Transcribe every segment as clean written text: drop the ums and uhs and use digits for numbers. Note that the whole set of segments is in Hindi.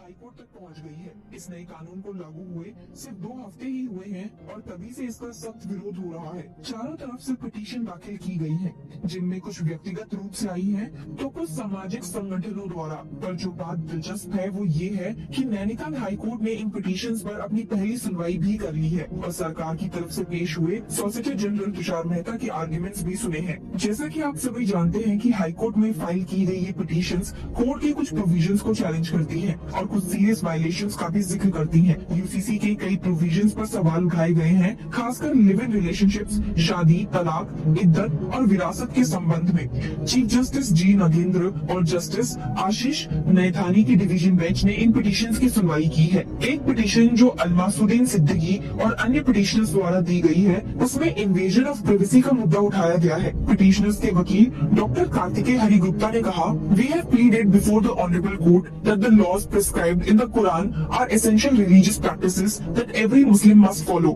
हाईकोर्ट तक पहुंच गई है। इस नए कानून को लागू हुए सिर्फ 2 हफ्ते ही हुए हैं और तभी से इसका सख्त विरोध हो रहा है। चारों तरफ से पिटीशन दाखिल की गई है, जिनमें कुछ व्यक्तिगत रूप से आई है तो कुछ सामाजिक संगठनों द्वारा। पर जो बात दिलचस्प है वो ये है कि नैनीताल हाईकोर्ट ने इन पिटीशंस पर अपनी पहली सुनवाई भी कर ली है और सरकार की तरफ से पेश हुए सॉलिसिटर जनरल तुषार मेहता के आर्ग्यूमेंट्स भी सुने हैं। जैसा कि आप सभी जानते हैं कि हाईकोर्ट में फाइल की गई ये पिटीशंस कोर्ट के कुछ प्रोविजंस को चैलेंज करती हैं और कुछ सीरियस वायलेशंस का भी जिक्र करती हैं। यूसीसी के कई प्रोविजंस पर सवाल उठाए गए हैं, खासकर लिव इन रिलेशनशिप्स, शादी, तलाक, इद्दत और विरासत के संबंध में। चीफ जस्टिस जी नगेंद्र और जस्टिस आशीष नैथानी की डिवीजन बेंच ने इन पिटीशंस की सुनवाई की है। एक पिटीशन जो अलमासुद्दीन सिद्दीकी और अन्य पिटीशनर्स द्वारा दी गई है, उसमें इन्वेजन ऑफ प्राइवेसी का मुद्दा उठाया गया है। पिटीशनर्स के वकील डॉक्टर कार्तिकेय हरिगुप्ता ने कहा, we have pleaded before the honourable court that the laws prescribed in the Quran are essential religious practices that every Muslim must follow.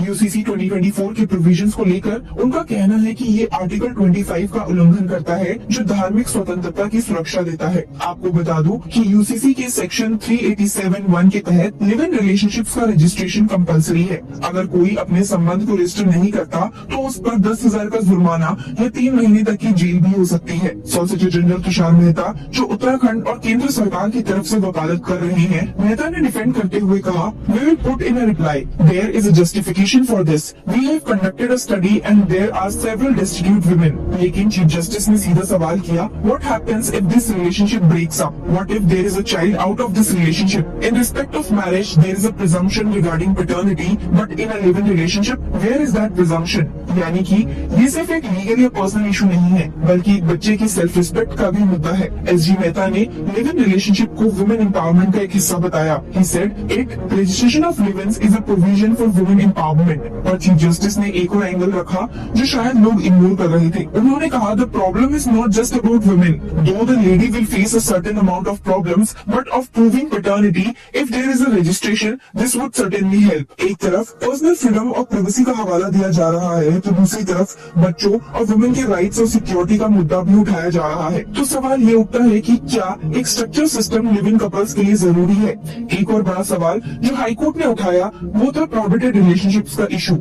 UCC 2024 के प्रोविजंस को लेकर उनका कहना है कि ये आर्टिकल 25 का उल्लंघन करता है, जो धार्मिक स्वतंत्रता की सुरक्षा देता है। आपको बता दूं कि यूसीसी के सेक्शन 387(1) के तहत लिव इन रिलेशनशिप्स का रजिस्ट्रेशन कंपलसरी है। अगर कोई अपने संबंध को रजिस्टर नहीं करता तो उस पर 10,000 का जुर्माना या 3 महीने तक की जेल भी हो सकती है। सॉलिसिटर जनरल तुषार मेहता, जो उत्तराखंड और केंद्र सरकार की तरफ से वकालत कर रहे हैं, मेहता ने डिफेंड करते हुए कहा, we will put in a reply, there is a justification for this, we have conducted a study and there are several destitute women. लेकिन चीफ जस्टिस ने सीधा सवाल किया, what happens if this relationship breaks up, what if there is a child out of this relationship, in respect of marriage there is a presumption regarding paternity, but in a live in relationship where is that presumption. यानी कि ये सिर्फ एक लीगल या पर्सनल इशू नहीं है, बल्कि एक बच्चे की सेल्फ रिस्पेक्ट का भी मुद्दा है। एसजी मेहता ने लिव इन रिलेशनशिप को वुमेन एम्पावरमेंट का एक हिस्सा बताया। He said, एक registration of live ins is a provision for women empowerment. और चीफ जस्टिस ने एक और एंगल रखा जो शायद लोग इग्नोर कर रहे थे। उन्होंने कहा, the problem is not just about women, though the lady will face a certain amount of problems, but of proving paternity if there is a registration this would certainly help. एक तरफ पर्सनल फ्रीडम और प्राइवेसी का हवाला दिया जा रहा है, तो दूसरी तरफ बच्चों और वुमेन के राइट्स और सिक्योरिटी का मुद्दा भी उठाया जा रहा है। तो सवाल ये उठता है कि क्या एक structure system live in couples के लिए जरूरी है। एक और बड़ा सवाल जो हाईकोर्ट ने उठाया वो था प्रोहिबिटेड रिलेशनशिप्स का इशू।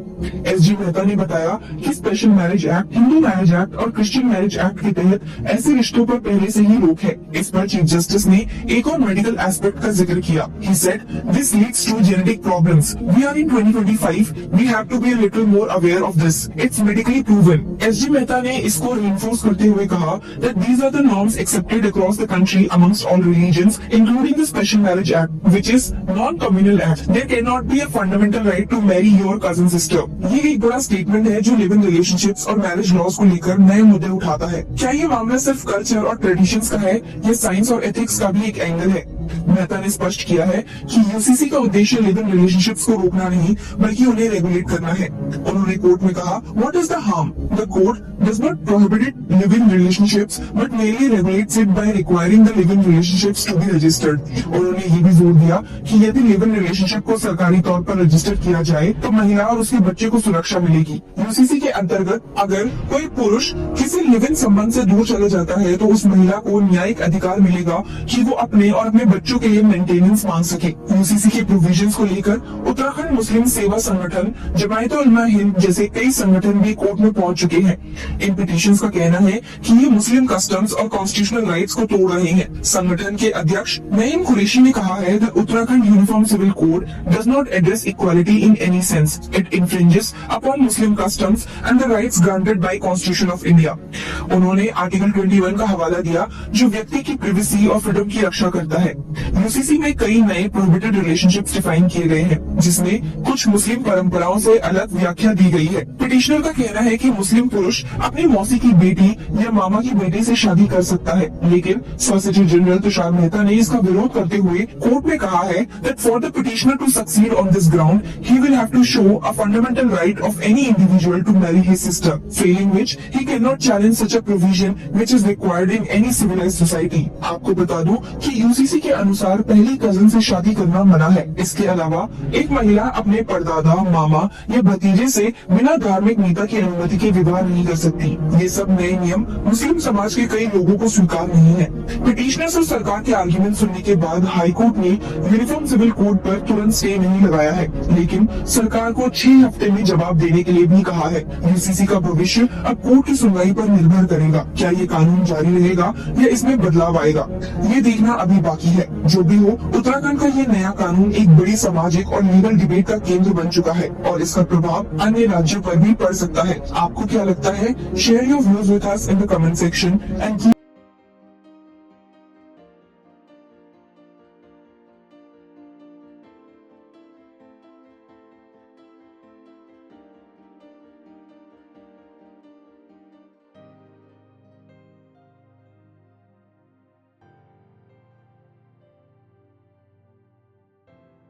एसजी मेहता ने बताया कि special marriage act, Hindu marriage act और क्रिश्चियन मैरिज एक्ट के तहत ऐसे रिश्तों पर पहले से ही रोक है। इस पर चीफ जस्टिस ने एक और मेडिकल एस्पेक्ट का जिक्र किया। He said, this leads to genetic problems. We are in 2025. We have to be a little more aware of this. It's medically proven. SG Mehta ने इसको reinforce करते हुए कहा that these are the norms accepted across the country amongst all religions, including the Special Marriage Act, which is non-communal act. There cannot be a fundamental right to marry your cousin sister. ये एक बड़ा स्टेटमेंट है जो लिव इन रिलेशनशिप्स और मैरिज लॉज को लेकर नए मुद्दे उठाता है। क्या ये मामला सिर्फ कल्चर और ट्रेडिशंस का है या साइंस और एथिक्स का भी एक एंगल है? मेहता ने स्पष्ट किया है कि यूसीसी का उद्देश्य लिव इन रिलेशनशिप्स को रोकना नहीं बल्कि उन्हें रेगुलेट करना है। उन्होंने कोर्ट में कहा, what is the harm? The court does not prohibit live in relationships but mainly regulates it by requiring the live in relationships to be registered. उन्होंने ये भी जोर दिया कि यदि लिव इन रिलेशनशिप को सरकारी तौर पर रजिस्टर किया जाए तो महिला और उसके बच्चे को सुरक्षा मिलेगी। यूसीसी के अंतर्गत अगर कोई पुरुष किसी लिव इन संबंध से दूर चला जाता है तो उस महिला को न्यायिक अधिकार मिलेगा कि वो अपने और अपने बच्चों के लिए मेंटेनेंस मांग सके। यूसीसी के प्रोविजंस को लेकर उत्तराखंड मुस्लिम सेवा संगठन, जमायत-उल-उलमा हिंद जैसे कई संगठन भी कोर्ट में पहुंच चुके हैं। इन पिटीशंस का कहना है कि ये मुस्लिम कस्टम्स और कॉन्स्टिट्यूशनल राइट्स को तोड़ रहे हैं। संगठन के अध्यक्ष नईम कुरैशी ने कहा है the Uttarakhand uniform civil code does not address equality in any sense, it infringes upon Muslim customs and the rights granted by constitution of India. उन्होंने आर्टिकल 21 का हवाला दिया जो व्यक्ति की प्राइवेसी और फ्रीडम की रक्षा करता है। यूसीसी में कई नए प्रोहिबिटेड रिलेशनशिप्स डिफाइन किए गए हैं, जिसमें कुछ मुस्लिम परंपराओं से अलग व्याख्या दी गई है। पिटिशनर का कहना है कि मुस्लिम पुरुष अपनी मौसी की बेटी या मामा की बेटी से शादी कर सकता है, लेकिन सॉलिसिटर जनरल तुषार मेहता ने इसका विरोध करते हुए कोर्ट में कहा है that for the petitioner to succeed on this ground, he will have to show a fundamental right of any individual to marry his sister, failing which he cannot challenge such a provision which is required in any civilized society. आपको बता दूं कि यूसीसी के अनुसार पहली कजिन से शादी करना मना है। इसके अलावा एक महिला अपने परदादा, मामा या भतीजे से बिना धार्मिक नेता की अनुमति के विवाह नहीं कर सकती। ये सब नए नियम मुस्लिम समाज के कई लोगों को स्वीकार नहीं है। पिटिशनर्स और सरकार के आर्गुमेंट सुनने के बाद हाई कोर्ट ने यूनिफॉर्म सिविल कोड पर तुरंत स्टे नहीं लगाया है, लेकिन सरकार को 6 हफ्ते में जवाब देने के लिए भी कहा है। यूसीसी का भविष्य अब कोर्ट की सुनवाई पर निर्भर करेगा। क्या ये कानून जारी रहेगा या इसमें बदलाव आएगा, ये देखना अभी बाकी है। जो भी हो, उत्तराखंड का ये नया कानून एक बड़ी सामाजिक और लीगल डिबेट का केंद्र बन चुका है और इसका प्रभाव अन्य राज्यों पर भी पड़ सकता है। आपको क्या लगता है? Share your views with us in the comment section and